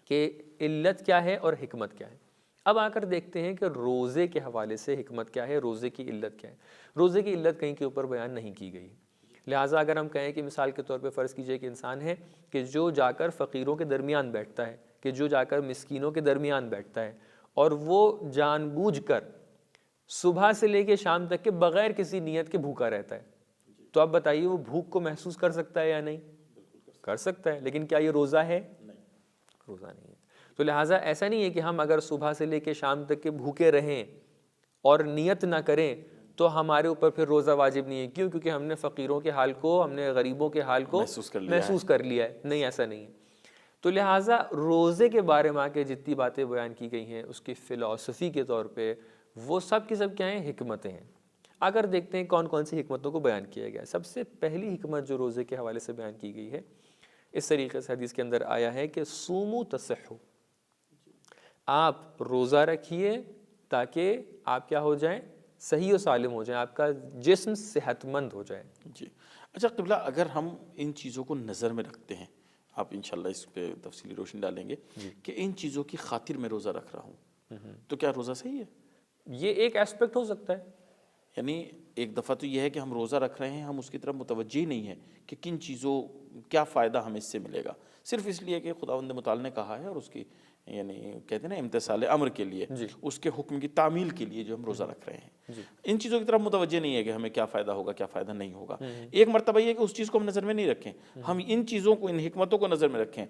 کہ علت کیا ہے اور حکمت کیا ہے۔ اب آ کر دیکھتے ہیں کہ روزے کے حوالے سے حکمت کیا ہے، روزے کی علت کیا ہے۔ روزے کی علت کہیں کے اوپر بیان نہیں کی گئی، لہٰذا اگر ہم کہیں کہ مثال کے طور پہ فرض کیجئے کہ انسان ہے کہ جو جا کر فقیروں کے درمیان بیٹھتا ہے، کہ جو جا کر مسکینوں کے درمیان بیٹھتا ہے، اور وہ جان بوجھ کر صبح سے لے کے شام تک کے بغیر کسی نیت کے بھوکا رہتا ہے، تو آپ بتائیے وہ بھوک کو محسوس کر سکتا ہے یا نہیں؟ کر سکتا ہے، لیکن کیا یہ روزہ ہے؟ روزہ نہیں ہے۔ تو لہٰذا ایسا نہیں ہے کہ ہم اگر صبح سے لے کے شام تک کے بھوکے رہیں اور نیت نہ کریں تو ہمارے اوپر پھر روزہ واجب نہیں ہے، کیوں؟ کیونکہ ہم نے فقیروں کے حال کو، ہم نے غریبوں کے حال کو محسوس کر لیا ہے، نہیں، ایسا نہیں ہے۔ تو لہٰذا روزے کے بارے میں کہ جتنی باتیں بیان کی گئی ہیں اس کی فلسفی کے طور پہ وہ سب کی سب کیا ہیں؟ حکمتیں ہیں۔ اگر دیکھتے ہیں کون کون سی حکمتوں کو بیان کیا گیا ہے، سب سے پہلی حکمت جو روزے کے حوالے سے بیان کی گئی ہے، اس طریقے سے حدیث کے اندر آیا ہے کہ صوموا تصحوا، آپ روزہ رکھیے تاکہ آپ کیا ہو جائیں؟ صحیح و سالم ہو جائیں، آپ کا جسم صحت مند ہو جائے۔ جی، اچھا قبلہ، اگر ہم ان چیزوں کو نظر میں رکھتے ہیں، آپ انشاءاللہ اس پہ تفصیلی روشنی ڈالیں گے کہ ان چیزوں کی خاطر میں روزہ رکھ رہا ہوں، تو کیا روزہ صحیح ہے؟ یہ ایک ایسپیکٹ ہو سکتا ہے، یعنی ایک دفعہ تو یہ ہے کہ ہم روزہ رکھ رہے ہیں، ہم اس کی طرف متوجہ نہیں ہیں کہ کن چیزوں کیا فائدہ ہمیں اس سے ملے گا، صرف اس لیے کہ خداوند متعال نے کہا ہے اور اس کی یعنی کہتے ہیں نا امتثال امر کے لیے، اس کے حکم کی تعمیل کے لیے جو ہم روزہ رکھ رہے ہیں، ان چیزوں کی طرف متوجہ نہیں ہے کہ ہمیں کیا فائدہ ہوگا کیا فائدہ نہیں ہوگا۔ ایک مرتبہ یہ کہ اس چیز کو ہم نظر میں نہیں رکھیں، ہم ان چیزوں کو، ان حکمتوں کو نظر میں رکھیں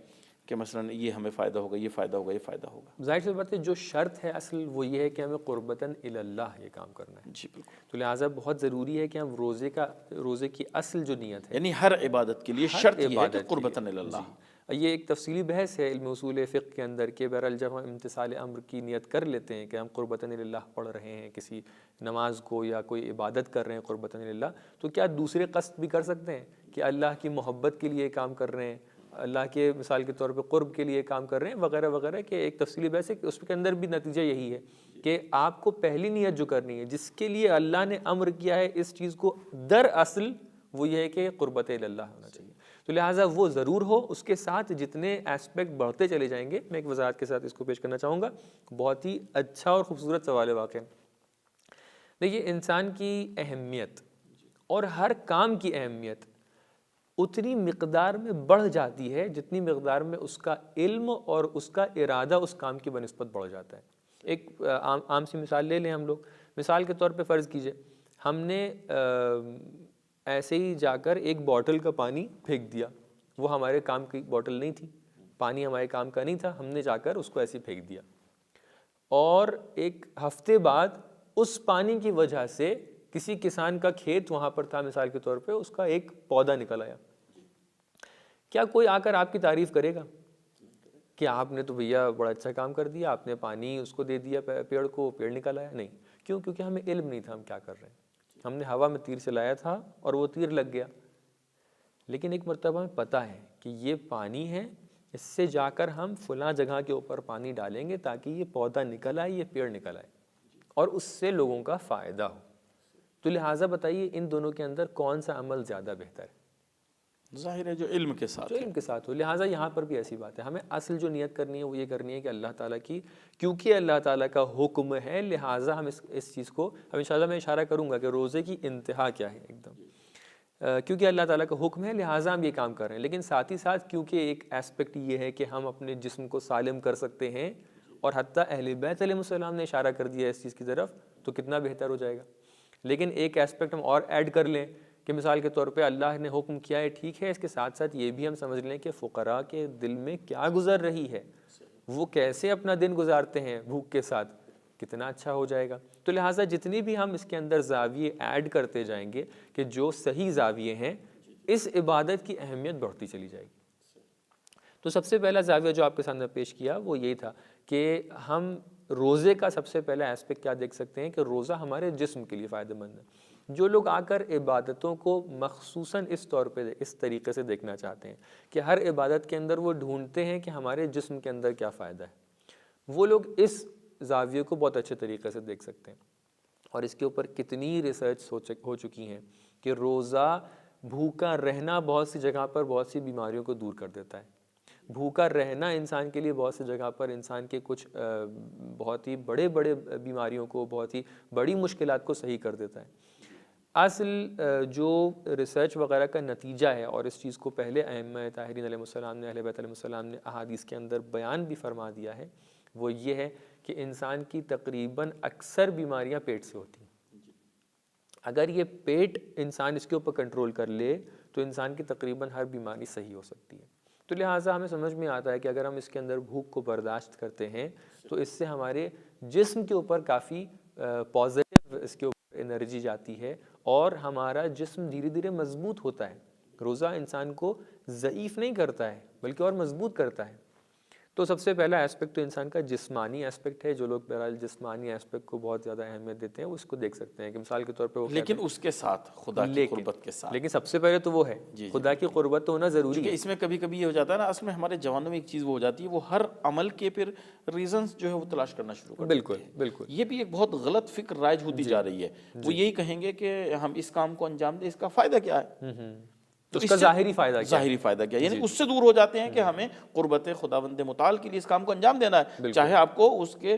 کہ مثلا یہ ہمیں فائدہ ہوگا، یہ فائدہ ہوگا، یہ فائدہ ہوگا۔ ظاہر سی بات ہے جو شرط ہے اصل وہ یہ ہے کہ ہمیں قربتاً الی اللہ یہ کام کرنا ہے۔ جی بالکل، تو لہٰذا بہت ضروری ہے کہ ہم روزے کی اصل جو نیت ہے، یعنی ہر عبادت کے لیے شرط یہ ہے کہ قربتاً الی اللہ، یہ ایک تفصیلی بحث ہے علم اصول فقہ کے اندر کہ بہرحال جب ہم امتثال امر کی نیت کر لیتے ہیں کہ ہم قربتاً للہ پڑھ رہے ہیں کسی نماز کو یا کوئی عبادت کر رہے ہیں قربتاً للہ، تو کیا دوسرے قصد بھی کر سکتے ہیں کہ اللہ کی محبت کے لیے کام کر رہے ہیں، اللہ کے مثال کے طور پہ قرب کے لیے کام کر رہے ہیں وغیرہ وغیرہ، کہ ایک تفصیلی بحث ہے کہ اس کے اندر بھی نتیجہ یہی ہے کہ آپ کو پہلی نیت جو کرنی ہے جس کے لیے اللہ نے امر کیا ہے اس چیز کو، دراصل وہ یہ ہے کہ قربت اللہ ہونا چاہیے، تو لہٰذا وہ ضرور ہو، اس کے ساتھ جتنے ایسپیکٹ بڑھتے چلے جائیں گے۔ میں ایک وضاحت کے ساتھ اس کو پیش کرنا چاہوں گا، بہت ہی اچھا اور خوبصورت سوال ہے واقعی۔ دیکھیے انسان کی اہمیت اور ہر کام کی اہمیت اتنی مقدار میں بڑھ جاتی ہے جتنی مقدار میں اس کا علم اور اس کا ارادہ اس کام کی بنسبت بڑھ جاتا ہے۔ ایک عام سی مثال لے لیں ہم لوگ، مثال کے طور پہ فرض کیجئے ہم نے ایسے ہی جا کر ایک بوٹل کا پانی پھینک دیا، وہ ہمارے کام کی بوٹل نہیں تھی، پانی ہمارے کام کا نہیں تھا، ہم نے جا کر اس کو ایسے ہی پھینک دیا، اور ایک ہفتے بعد اس پانی کی وجہ سے کسی کسان کا کھیت وہاں پر تھا مثال کے طور پہ، اس کا ایک پودا نکل آیا، کیا کوئی آ کر آپ کی تعریف کرے گا کہ آپ نے تو بھیا بڑا اچھا کام کر دیا، آپ نے پانی اس کو دے دیا پیڑ کو، پیڑ نکل آیا؟ نہیں، کیوں؟ کیونکہ ہمیں علم نہیں تھا ہم کیا کر رہے ہیں، ہم نے ہوا میں تیر چلایا تھا اور وہ تیر لگ گیا، لیکن ایک مرتبہ ہمیں پتہ ہے کہ یہ پانی ہے، اس سے جا کر ہم فلاں جگہ کے اوپر پانی ڈالیں گے تاکہ یہ پودا نکل آئے، یہ پیڑ نکل آئے اور اس سے لوگوں کا فائدہ ہو۔ تو لہٰذا بتائیے ان دونوں کے اندر کون سا عمل زیادہ بہتر ہے؟ ظاہر ہے جو علم کے ساتھ جو علم کے ساتھ ہو۔ لہٰذا یہاں پر بھی ایسی بات ہے، ہمیں اصل جو نیت کرنی ہے وہ یہ کرنی ہے کہ اللہ تعالیٰ کی، کیونکہ اللہ تعالیٰ کا حکم ہے لہٰذا ہم اس چیز کو، اب انشاءاللہ میں اشارہ کروں گا کہ روزے کی انتہا کیا ہے ایک دم، کیونکہ اللہ تعالیٰ کا حکم ہے لہٰذا ہم یہ کام کر رہے ہیں، لیکن ساتھ ہی ساتھ کیونکہ ایک ایسپیکٹ یہ ہے کہ ہم اپنے جسم کو سالم کر سکتے ہیں، اور حتیٰ اہل بیت علیہ السلام نے اشارہ کر دیا اس چیز کی طرف، تو کتنا بہتر ہو جائے گا۔ لیکن ایک ایسپیکٹ ہم اور ایڈ کر لیں کہ مثال کے طور پہ اللہ نے حکم کیا ہے ٹھیک ہے، اس کے ساتھ ساتھ یہ بھی ہم سمجھ لیں کہ فقراء کے دل میں کیا گزر رہی ہے، وہ کیسے اپنا دن گزارتے ہیں بھوک کے ساتھ، کتنا اچھا ہو جائے گا۔ تو لہٰذا جتنی بھی ہم اس کے اندر زاویے ایڈ کرتے جائیں گے کہ جو صحیح زاویے ہیں، اس عبادت کی اہمیت بڑھتی چلی جائے گی۔ تو سب سے پہلا زاویہ جو آپ کے سامنے پیش کیا وہ یہی تھا کہ ہم روزے کا سب سے پہلا ایسپیکٹ کیا دیکھ سکتے ہیں کہ روزہ ہمارے جسم کے لیے فائدہ مند ہے۔ جو لوگ آ کر عبادتوں کو مخصوصاً اس طور پہ اس طریقے سے دیکھنا چاہتے ہیں کہ ہر عبادت کے اندر وہ ڈھونڈتے ہیں کہ ہمارے جسم کے اندر کیا فائدہ ہے، وہ لوگ اس زاویے کو بہت اچھے طریقے سے دیکھ سکتے ہیں، اور اس کے اوپر کتنی ریسرچ ہو چکی ہیں کہ روزہ بھوکا رہنا بہت سی جگہ پر بہت سی بیماریوں کو دور کر دیتا ہے۔ بھوکا رہنا انسان کے لیے بہت سی جگہ پر انسان کے کچھ بہت ہی بڑے بیماریوں کو، بہت ہی بڑی مشکلات کو صحیح کر دیتا ہے۔ اصل جو ریسرچ وغیرہ کا نتیجہ ہے، اور اس چیز کو پہلے ائمہ طاہرین علیہ السلام نے، اہل بیت علیہ السلام نے احادیث کے اندر بیان بھی فرما دیا ہے، وہ یہ ہے کہ انسان کی تقریباً اکثر بیماریاں پیٹ سے ہوتی ہیں۔ اگر یہ پیٹ انسان اس کے اوپر کنٹرول کر لے تو انسان کی تقریباً ہر بیماری صحیح ہو سکتی ہے۔ تو لہٰذا ہمیں سمجھ میں آتا ہے کہ اگر ہم اس کے اندر بھوک کو برداشت کرتے ہیں تو اس سے ہمارے جسم کے اوپر کافی پازیٹیو اس کے اوپر انرجی جاتی ہے، اور ہمارا جسم دھیرے دھیرے مضبوط ہوتا ہے۔ روزہ انسان کو ضعیف نہیں کرتا ہے بلکہ اور مضبوط کرتا ہے۔ تو سب سے پہلا ایسپیکٹ تو انسان کا جسمانی ایسپیکٹ ہے۔ جو لوگ بہرحال جسمانی ایسپیکٹ کو بہت زیادہ اہمیت دیتے ہیں وہ اس کو دیکھ سکتے ہیں کہ مثال کے طور پہ وہ لیکن اس کے ساتھ خدا کی قربت کے ساتھ، لیکن سب سے پہلے تو وہ ہے خدا کی قربت تو ہونا ضروری ہے۔ اس میں کبھی کبھی یہ ہو جاتا ہے نا، اصل میں ہمارے جوانوں میں ایک چیز وہ ہو جاتی ہے، وہ ہر عمل کے پھر ریزنز جو ہے وہ تلاش کرنا شروع کر دیتے ہیں۔ بالکل یہ بھی ایک بہت غلط فکر رائج ہوتی جا رہی ہے۔ وہ یہی کہیں گے کہ ہم اس کام کو انجام دیں، اس کا فائدہ کیا ہے، تو اس کا ظاہری فائدہ کیا، یعنی اس سے دور ہو جاتے ہیں کہ ہمیں قربت خداوند متعال کے لیے اس کام کو انجام دینا ہے، چاہے آپ کو اس کے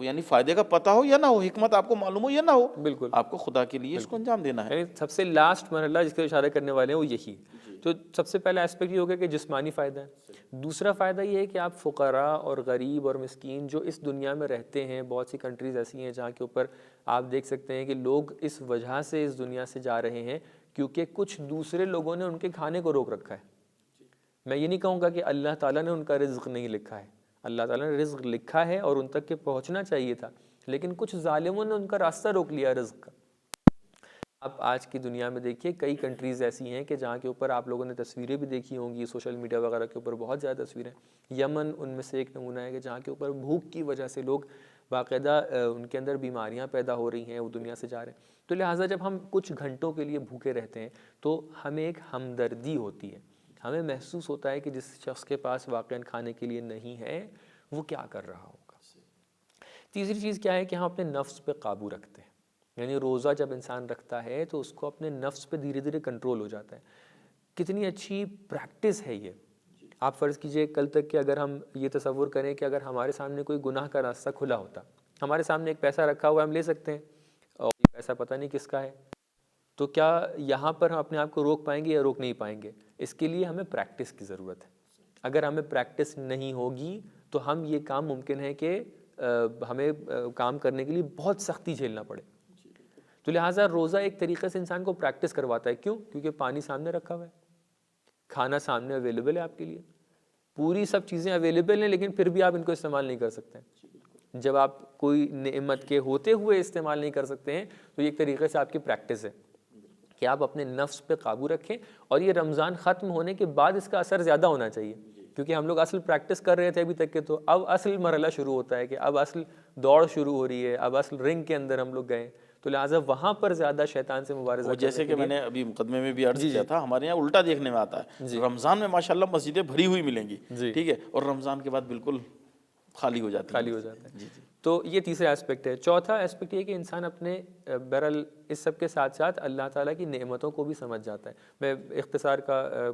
یعنی فائدے کا پتہ ہو یا نہ ہو، حکمت آپ کو معلوم ہو یا نہ ہو، بالکل آپ کو خدا کے لیے اس کو انجام دینا ہے۔ یعنی سب سے لاسٹ مرحلہ جس کے اشارے کرنے والے ہیں وہ یہی۔ تو سب سے پہلا ایسپیکٹ یہ ہوگا کہ جسمانی فائدہ ہے۔ دوسرا فائدہ یہ ہے کہ آپ فقراء اور غریب اور مسکین جو اس دنیا میں رہتے ہیں، بہت سی کنٹریز ایسی ہیں جہاں کے اوپر آپ دیکھ سکتے ہیں کہ لوگ اس وجہ سے اس دنیا سے جا رہے ہیں کیونکہ کچھ دوسرے لوگوں نے ان کے کھانے کو روک رکھا ہے۔ میں یہ نہیں کہوں گا کہ اللہ تعالیٰ نے ان کا رزق نہیں لکھا ہے، اللہ تعالیٰ نے رزق لکھا ہے اور ان تک کے پہنچنا چاہیے تھا، لیکن کچھ ظالموں نے ان کا راستہ روک لیا رزق کا۔ آپ آج کی دنیا میں دیکھیے کئی کنٹریز ایسی ہیں کہ جہاں کے اوپر آپ لوگوں نے تصویریں بھی دیکھی ہوں گی سوشل میڈیا وغیرہ کے اوپر، بہت زیادہ تصویریں. یمن ان میں سے ایک نمونہ ہے کہ جہاں کے اوپر بھوک کی وجہ سے لوگ باقاعدہ ان کے اندر بیماریاں پیدا ہو رہی ہیں، وہ دنیا سے جا رہے ہیں. تو لہٰذا جب ہم کچھ گھنٹوں کے لیے بھوکے رہتے ہیں تو ہمیں ایک ہمدردی ہوتی ہے، ہمیں محسوس ہوتا ہے کہ جس شخص کے پاس واقعاً کھانے کے لیے نہیں ہے وہ کیا کر رہا ہوگا. تیسری چیز کیا ہے کہ ہم اپنے نفس پہ قابو رکھتے ہیں. یعنی روزہ جب انسان رکھتا ہے تو اس کو اپنے نفس پہ دھیرے دھیرے کنٹرول ہو جاتا ہے. کتنی اچھی پریکٹس ہے یہ. آپ فرض کیجئے کل تک کہ اگر ہم یہ تصور کریں کہ اگر ہمارے سامنے کوئی گناہ کا راستہ کھلا ہوتا، ہمارے سامنے ایک پیسہ رکھا ہوا ہے، ہم لے سکتے ہیں اور یہ پیسہ پتہ نہیں کس کا ہے، تو کیا یہاں پر ہم اپنے آپ کو روک پائیں گے یا روک نہیں پائیں گے؟ اس کے لیے ہمیں پریکٹس کی ضرورت ہے. اگر ہمیں پریکٹس نہیں ہوگی تو ہم یہ کام ممکن ہے کہ ہمیں کام کرنے کے لیے بہت سختی جھیلنا پڑے. تو لہٰذا روزہ ایک طریقے سے انسان کو پریکٹس کرواتا ہے. کیوں؟ کیونکہ پانی سامنے رکھا ہوا ہے، کھانا سامنے اویلیبل ہے آپ کے لیے، پوری سب چیزیں اویلیبل ہیں، لیکن پھر بھی آپ ان کو استعمال نہیں کر سکتے. جب آپ کوئی نعمت کے ہوتے ہوئے استعمال نہیں کر سکتے ہیں تو یہ ایک طریقے سے آپ کی پریکٹس ہے کہ آپ اپنے نفس پہ قابو رکھیں. اور یہ رمضان ختم ہونے کے بعد اس کا اثر زیادہ ہونا چاہیے، کیونکہ ہم لوگ اصل پریکٹس کر رہے تھے ابھی تک کے، تو اب اصل مرحلہ شروع ہوتا ہے کہ اب اصل دوڑ شروع ہو رہی ہے، اب اصل رنگ کے اندر ہم لوگ گئے. تو لہٰذا وہاں پر زیادہ شیطان سے مبارزہ. جیسے کہ میں نے ابھی مقدمے میں بھی عرض کیا تھا، ہمارے یہاں الٹا دیکھنے میں آتا ہے. رمضان میں ماشاءاللہ مسجدیں بھری ہوئی ملیں گی، ٹھیک ہے، اور رمضان کے بعد بالکل خالی ہو جاتی ہے. تو یہ تیسرا ایسپیکٹ ہے. چوتھا ایسپیکٹ یہ کہ انسان اپنے بہرحال اس سب کے ساتھ ساتھ اللہ تعالیٰ کی نعمتوں کو بھی سمجھ جاتا ہے. میں اختصار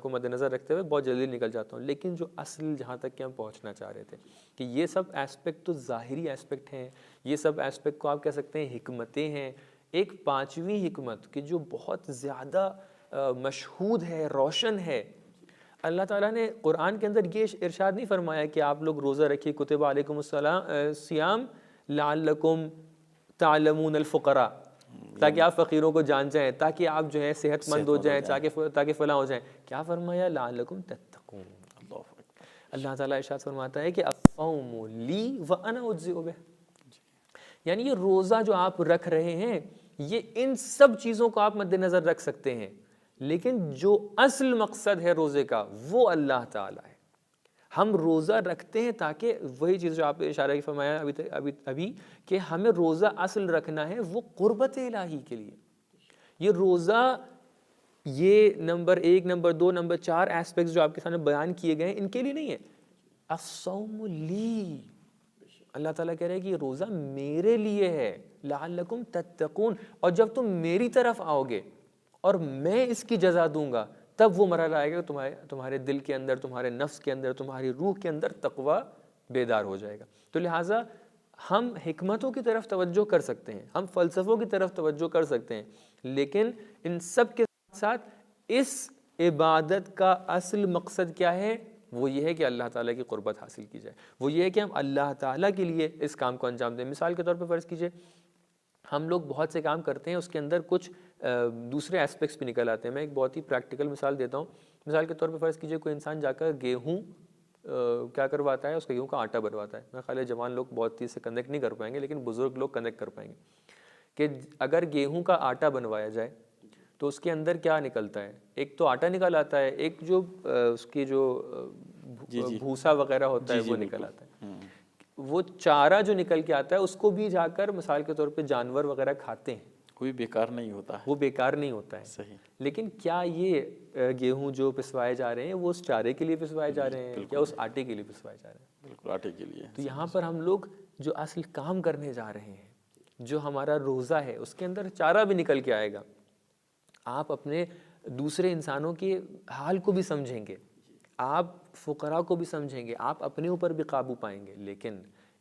کو مد نظر رکھتے ہوئے بہت جلدی نکل جاتا ہوں، لیکن جو اصل جہاں تک کہ ہم پہنچنا چاہ رہے تھے کہ یہ سب ایسپیکٹ تو ظاہری ایسپیکٹ ہیں، یہ سب ایسپیکٹ کو آپ کہہ سکتے ہیں حکمتیں ہیں. ایک پانچویں حکمت کہ جو بہت زیادہ مشہود ہے، روشن ہے، اللہ تعالیٰ نے قرآن کے اندر یہ ارشاد نہیں فرمایا کہ آپ لوگ روزہ رکھیے، کتب علیکم الصیام لعلکم تعلمون الفقراء، تاکہ آپ فقیروں کو جان جائیں، تاکہ آپ جو ہے صحت مند ہو جائیں، تاکہ فلاں ہو جائیں. کیا فرمایا؟ لعلکم تتقون. اللہ تعالیٰ ارشاد فرماتا ہے کہ الصوم لی وانا اجزئ بہ. یعنی یہ روزہ جو آپ رکھ رہے ہیں یہ ان سب چیزوں کو آپ مد نظر رکھ سکتے ہیں، لیکن جو اصل مقصد ہے روزے کا وہ اللہ تعالیٰ ہے. ہم روزہ رکھتے ہیں تاکہ وہی چیز جو آپ نے اشارہ فرمایا ابھی کہ ہمیں روزہ اصل رکھنا ہے وہ قربت الہی کے لیے. یہ روزہ، یہ نمبر 1، نمبر 2، نمبر 4 ایسپیکٹس جو آپ کے سامنے بیان کیے گئے ہیں ان کے لیے نہیں ہے. الصوم لی، اللہ تعالیٰ کہہ رہے ہیں کہ یہ روزہ میرے لیے ہے، لعلکم تتقون. اور جب تم میری طرف آؤ گے اور میں اس کی جزا دوں گا تب وہ مرحلہ آئے گا کہ تمہارے دل کے اندر، تمہارے نفس کے اندر، تمہاری روح کے اندر تقویٰ بیدار ہو جائے گا. تو لہٰذا ہم حکمتوں کی طرف توجہ کر سکتے ہیں، ہم فلسفوں کی طرف توجہ کر سکتے ہیں، لیکن ان سب کے ساتھ اس عبادت کا اصل مقصد کیا ہے؟ وہ یہ ہے کہ اللہ تعالیٰ کی قربت حاصل کی جائے، وہ یہ ہے کہ ہم اللہ تعالیٰ کے لیے اس کام کو انجام دیں. مثال کے طور پہ فرض کیجئے ہم لوگ بہت سے کام کرتے ہیں، اس کے اندر کچھ دوسرے ایسپیکٹس بھی نکل آتے ہیں. میں ایک بہت ہی پریکٹیکل مثال دیتا ہوں. مثال کے طور پہ فرض کیجئے کوئی انسان جا کر گیہوں کیا کرواتا ہے، اس کا گیہوں کا آٹا بنواتا ہے. میں خیال ہے جوان لوگ بہت ہی سے کنیکٹ نہیں کر پائیں گے، لیکن بزرگ لوگ کنیکٹ کر پائیں گے کہ اگر گیہوں کا آٹا بنوایا جائے تو اس کے اندر کیا نکلتا ہے؟ ایک تو آٹا نکل آتا ہے، ایک جو اس کی جو بھوسا وغیرہ ہوتا ہے وہ نکل آتا ہے. وہ چارہ جو نکل کے آتا ہے اس کو بھی جا کر مثال کے طور پہ جانور وغیرہ کھاتے ہیں، کوئی بیکار نہیں ہوتا ہے، وہ بیکار نہیں ہوتا ہے. صحیح. لیکن کیا یہ گیہوں جو پسوائے جا رہے ہیں وہ اس چارے کے لیے پسوائے جا رہے ہیں یا اس آٹے کے لیے پسوائے جا رہے ہیں؟ بالکل آٹے کے لیے. تو یہاں پر ہم لوگ جو اصل کام کرنے جا رہے ہیں، جو ہمارا روزہ ہے، اس کے اندر چارہ بھی نکل کے آئے گا. آپ اپنے دوسرے انسانوں کے حال کو بھی سمجھیں گے، آپ فقراء کو بھی سمجھیں گے، آپ اپنے اوپر بھی قابو پائیں گے. لیکن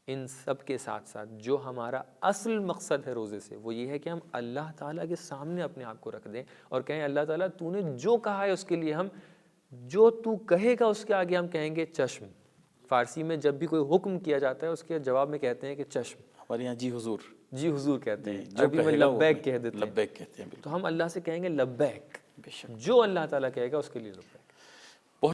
ان سب کے ساتھ ساتھ جو ہمارا اصل مقصد ہے روزے سے وہ یہ ہے کہ ہم اللہ تعالیٰ کے سامنے اپنے آپ کو رکھ دیں اور کہیں اللہ تعالیٰ تو نے جو کہا ہے اس کے لیے ہم جو تو کہے گا اس کے آگے ہم کہیں گے چشم. فارسی میں جب بھی کوئی حکم کیا جاتا ہے اس کے جواب میں کہتے ہیں کہ چشم. ہمارے یہاں جی حضور، جی حضور کہتے ہیں، عربی میں لبیک کہہ دیتے ہیں. لبیک کہتے ہیں. تو ہم اللہ سے کہیں گے لبیک، جو اللہ تعالیٰ کہے گا اس کے لیے لبیک.